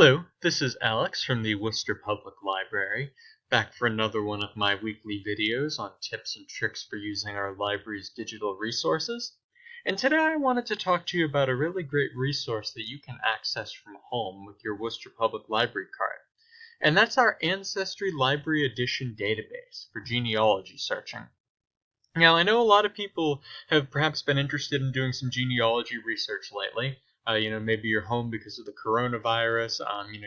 Hello, this is Alex from the Worcester Public Library, back for another one of my weekly videos on tips and tricks for using our library's digital resources. And today I wanted to talk to you about a really great resource that you can access from home with your Worcester Public Library card. And that's our AncestryLibrary Edition database for genealogy searching. Now, I know a lot of people have perhaps been interested in doing some genealogy research lately. Maybe you're home because of the coronavirus.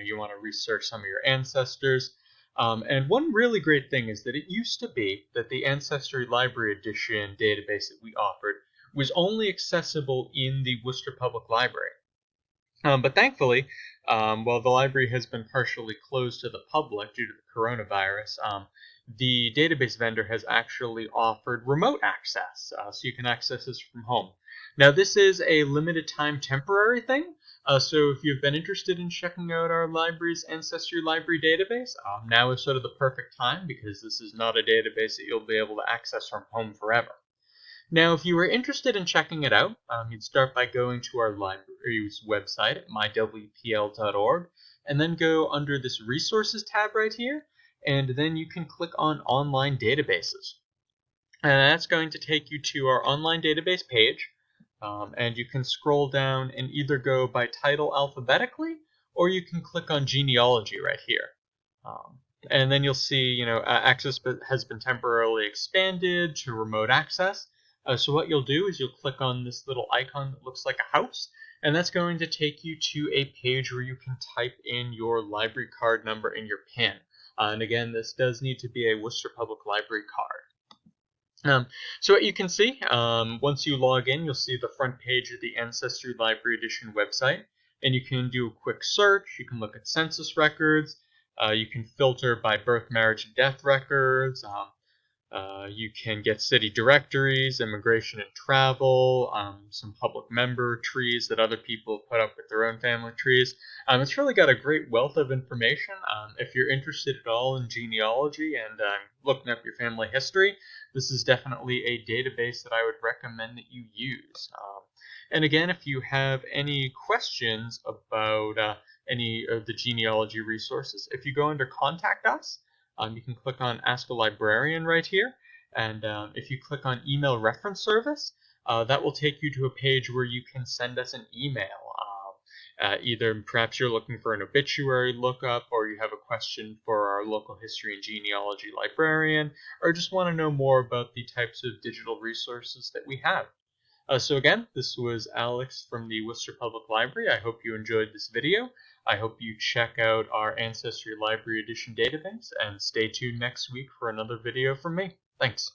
You want to research some of your ancestors. And one really great thing is that it used to be that the Ancestry Library Edition database that we offered was only accessible in the Worcester Public Library. But thankfully, while the library has been partially closed to the public due to the coronavirus, the database vendor has actually offered remote access, so you can access this from home. Now, this is a limited time temporary thing, so if you've been interested in checking out our library's Ancestry Library database, now is sort of the perfect time because this is not a database that you'll be able to access from home forever. Now, if you were interested in checking it out, you'd start by going to our library's website at mywpl.org, and then go under this Resources tab right here, and then you can click on Online Databases. And that's going to take you to our online database page, and you can scroll down and either go by title alphabetically, or you can click on Genealogy right here. And then you'll see, access has been temporarily expanded to remote access. So what you'll do is you'll click on this little icon that looks like a house, and that's going to take you to a page where you can type in your library card number and your PIN. And again, this does need to be a Worcester Public Library card. So what you can see, once you log in, you'll see the front page of the Ancestry Library Edition website, and you can do a quick search. You can look at census records. You can filter by birth, marriage, and death records. You can get city directories, immigration and travel, some public member trees that other people have put up with their own family trees. It's really got a great wealth of information. If you're interested at all in genealogy and looking up your family history, this is definitely a database that I would recommend that you use. And again, if you have any questions about any of the genealogy resources, if you go under Contact Us, you can click on Ask a Librarian right here, and if you click on Email Reference Service, that will take you to a page where you can send us an email. Either perhaps you're looking for an obituary lookup, or you have a question for our local history and genealogy librarian, or just want to know more about the types of digital resources that we have. So again, this was Alex from the Worcester Public Library. I hope you enjoyed this video. I hope you check out our Ancestry Library Edition database, and stay tuned next week for another video from me. Thanks.